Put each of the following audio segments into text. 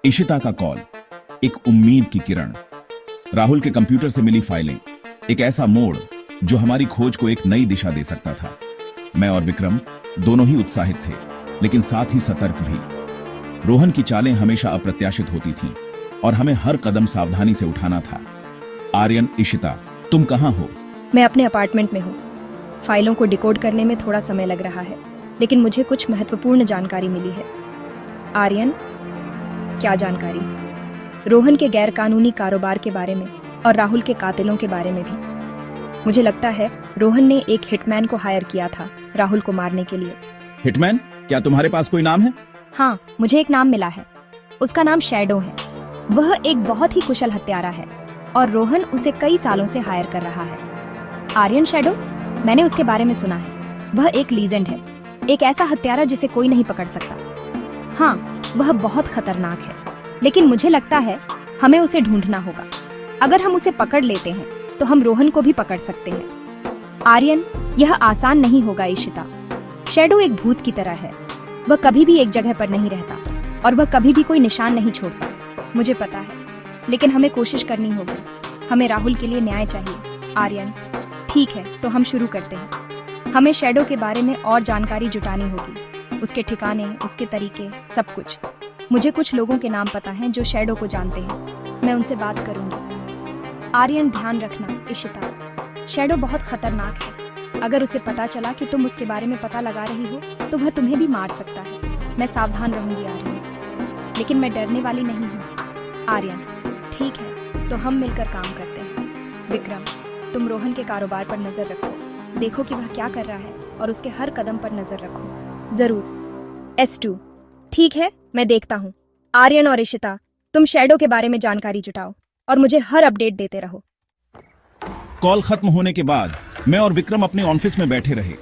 इशिता का कॉल, एक उम्मीद की किरण, राहुल के कंप्यूटर से मिली फाइलें, एक ऐसा मोड़ जो हमारी खोज को एक नई दिशा दे सकता था। मैं और विक्रम दोनों ही उत्साहित थे, लेकिन साथ ही सतर्क भी। रोहन की चालें हमेशा अप्रत्याशित होती थीं और हमें हर कदम सावधानी से उठाना था। आर्यन, इशिता, तुम कहां हो? मैं अपने अपार्टमेंट में हूँ। फाइलों को डिकोड करने में थोड़ा समय लग रहा है, लेकिन मुझे कुछ महत्वपूर्ण जानकारी मिली है। आर्यन, क्या जानकारी? रोहन के गैरकानूनी कारोबार के बारे में और राहुल के कातिलों के बारे में भी। मुझे लगता है रोहन ने एक हिटमैन को हायर किया था राहुल को मारने के लिए। हिटमैन? क्या तुम्हारे पास कोई नाम है? हाँ, मुझे एक नाम मिला है। उसका नाम शैडो है। वह एक बहुत ही कुशल हत्यारा है और रोहन उसे कई सालों से हायर कर रहा है। आर्यन, शैडो? मैंने उसके बारे में सुना है। वह एक लीजेंड है, एक ऐसा हत्यारा जिसे कोई नहीं पकड़ सकता। हाँ, वह बहुत खतरनाक है, लेकिन मुझे लगता है हमें उसे ढूंढना होगा। अगर हम उसे पकड़ लेते हैं तो हम रोहन को भी पकड़ सकते हैं। आर्यन, यह आसान नहीं होगा इशिता। शैडो एक भूत की तरह है। वह कभी भी एक जगह पर नहीं रहता और वह कभी भी कोई निशान नहीं छोड़ता। मुझे पता है, लेकिन हमें कोशिश करनी होगी। हमें राहुल के लिए न्याय चाहिए। आर्यन, ठीक है, तो हम शुरू करते हैं। हमें शैडो के बारे में और जानकारी जुटानी होगी, उसके ठिकाने, उसके तरीके, सब कुछ। मुझे कुछ लोगों के नाम पता हैं जो शैडो को जानते हैं। मैं उनसे बात करूंगी। आर्यन, ध्यान रखना इशिता, शैडो बहुत खतरनाक है। अगर उसे पता चला कि तुम उसके बारे में पता लगा रही हो तो वह तुम्हें भी मार सकता है। मैं सावधान रहूंगी आर्यन, लेकिन मैं डरने वाली नहीं हूँ। आर्यन, ठीक है, तो हम मिलकर काम करते हैं। विक्रम, तुम रोहन के कारोबार पर नजर रखो। देखो कि वह क्या कर रहा है और उसके हर कदम पर नजर रखो। जरूर। S2, ठीक है, मैं देखता हूँ। आर्यन और इशिता, तुम शैडो के बारे में जानकारी जुटाओ और मुझे हर अपडेट देते रहो। कॉल खत्म होने के बाद मैं और विक्रम अपने ऑफिस में बैठे रहे।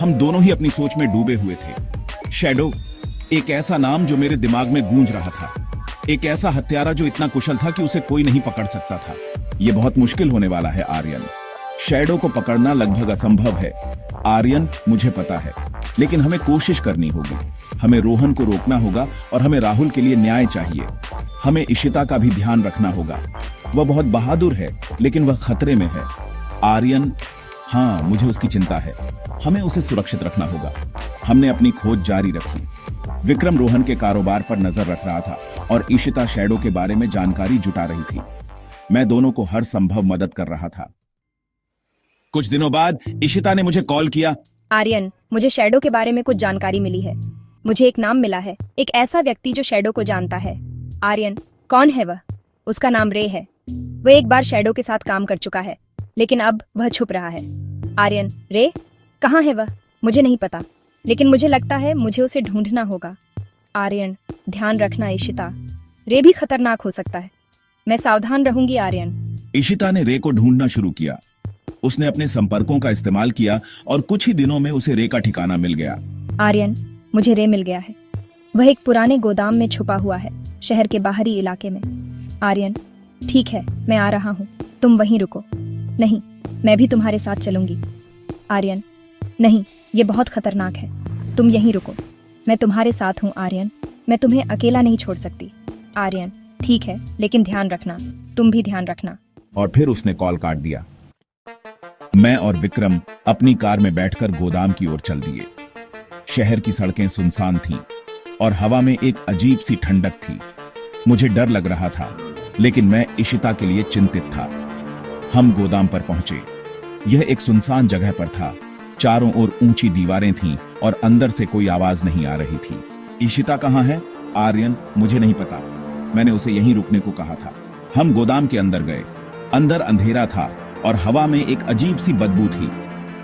हम दोनों ही अपनी सोच में डूबे हुए थे। शैडो, एक ऐसा नाम जो मेरे दिमाग में गूंज रहा था। एक ऐसा हत्यारा जो इतना कुशल था कि उसे कोई नहीं पकड़ सकता था। यह बहुत मुश्किल होने वाला है आर्यन। शैडो को पकड़ना लगभग असंभव है। आर्यन, मुझे पता है, लेकिन हमें कोशिश करनी होगी। हमें रोहन को रोकना होगा और हमें राहुल के लिए न्याय चाहिए। हमें इशिता का भी ध्यान रखना होगा। वह बहुत बहादुर है, लेकिन वह खतरे में है। आर्यन, हाँ, मुझे उसकी चिंता है। हमें उसे सुरक्षित रखना होगा। हमने अपनी खोज जारी रखी। विक्रम रोहन के कारोबार पर नजर रख रहा था और इशिता शैडो के बारे में जानकारी जुटा रही थी। मैं दोनों को हर संभव मदद कर रहा था। कुछ दिनों बाद इशिता ने मुझे कॉल किया। आर्यन, मुझे शैडो के बारे में कुछ जानकारी मिली है। मुझे एक नाम मिला है, एक ऐसा व्यक्ति जो शैडो को जानता है। आर्यन, कौन है वह? उसका नाम रे है। वह एक बार शैडो के साथ काम कर चुका है, लेकिन अब वह छुप रहा है। आर्यन, रे? कहाँ है वह? मुझे नहीं पता, लेकिन मुझे लगता है मुझे उसे ढूंढना होगा। आर्यन, ध्यान रखना इशिता, रे भी खतरनाक हो सकता है। मैं सावधान रहूंगी आर्यन। इशिता ने रे को ढूंढना शुरू किया। उसने अपने संपर्कों का इस्तेमाल किया और कुछ ही दिनों में उसे रे का ठिकाना मिल गया। आर्यन, मुझे रे मिल गया है। वह एक पुराने गोदाम में छुपा हुआ है, शहर के बाहरी इलाके में। आर्यन, ठीक है, मैं आ रहा हूँ। तुम वहीं रुको। नहीं, मैं भी तुम्हारे साथ चलूंगी। आर्यन, नहीं, ये बहुत खतरनाक है। तुम यहीं रुको, मैं तुम्हारे साथ हूँ। आर्यन, मैं तुम्हें अकेला नहीं छोड़ सकती। आर्यन, ठीक है, लेकिन ध्यान रखना। तुम भी ध्यान रखना। और फिर उसने कॉल काट दिया। मैं और विक्रम अपनी कार में बैठकर गोदाम की ओर चल दिए। शहर की सड़कें सुनसान थीं और हवा में एक अजीब सी ठंडक थी। मुझे डर लग रहा था, लेकिन मैं इशिता के लिए चिंतित था। हम गोदाम पर पहुंचे। यह एक सुनसान जगह पर था। चारों ओर ऊंची दीवारें थीं और अंदर से कोई आवाज नहीं आ रही थी। इशिता कहाँ है? आर्यन, मुझे नहीं पता। मैंने उसे यहीं रुकने को कहा था। हम गोदाम के अंदर गए। अंदर अंधेरा था और हवा में एक अजीब सी बदबू थी।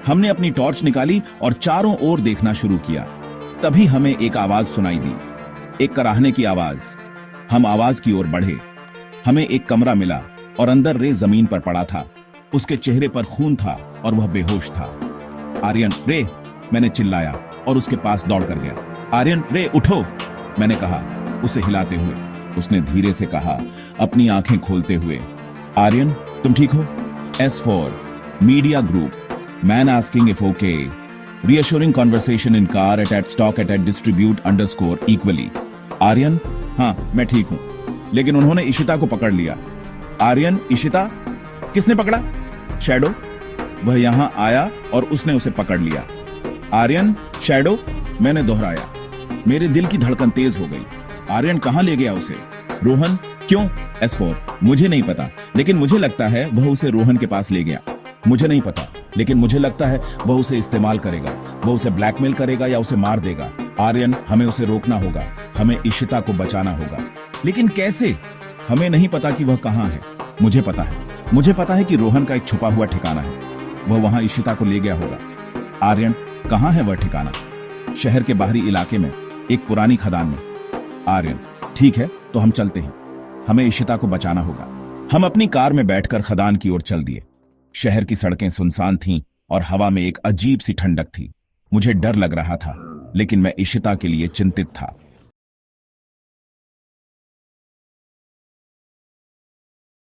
हमने अपनी टॉर्च निकाली और चारों ओर देखना शुरू किया। तभी हमें एक आवाज सुनाई दी, एक कराहने की आवाज। हम आवाज की ओर बढ़े। हमें एक कमरा मिला और अंदर रे जमीन पर पड़ा था। उसके चेहरे पर खून था और वह बेहोश था। आर्यन, रे! मैंने चिल्लाया और उसके पास दौड़ कर गया। आर्यन, रे, उठो! मैंने कहा, उसे हिलाते हुए। उसने धीरे से कहा, अपनी आंखें खोलते हुए, आर्यन, तुम ठीक हो? S4, media group, man asking if okay, reassuring conversation in car at stock at distribute underscore equally. Aryan, हाँ मैं ठीक हूं, लेकिन उन्होंने इशिता को पकड़ लिया। आर्यन, इशिता किसने पकड़ा? शैडो। वह यहां आया और उसने उसे पकड़ लिया। आर्यन, शैडो, मैंने दोहराया। मेरे दिल की धड़कन तेज हो गई। आर्यन कहां ले गया उसे? रोहन। क्यों? S4, मुझे नहीं पता, लेकिन मुझे लगता है वह उसे रोहन के पास ले गया। मुझे नहीं पता, लेकिन मुझे लगता है वह उसे इस्तेमाल करेगा। वह उसे ब्लैकमेल करेगा या उसे मार देगा। आर्यन, हमें उसे रोकना होगा। हमें इशिता को बचाना होगा। लेकिन कैसे? हमें नहीं पता कि वह कहां है। मुझे पता है। मुझे पता है कि रोहन का एक छुपा हुआ ठिकाना है। वह वहां इशिता को ले गया होगा। आर्यन, कहां है वह ठिकाना? शहर के बाहरी इलाके में, एक पुरानी खदान में। आर्यन, ठीक है, तो हम चलते हैं। हमें इशिता को बचाना होगा। हम अपनी कार में बैठकर खदान की ओर चल दिए। शहर की सड़कें सुनसान थीं और हवा में एक अजीब सी ठंडक थी। मुझे डर लग रहा था, लेकिन मैं इशिता के लिए चिंतित था।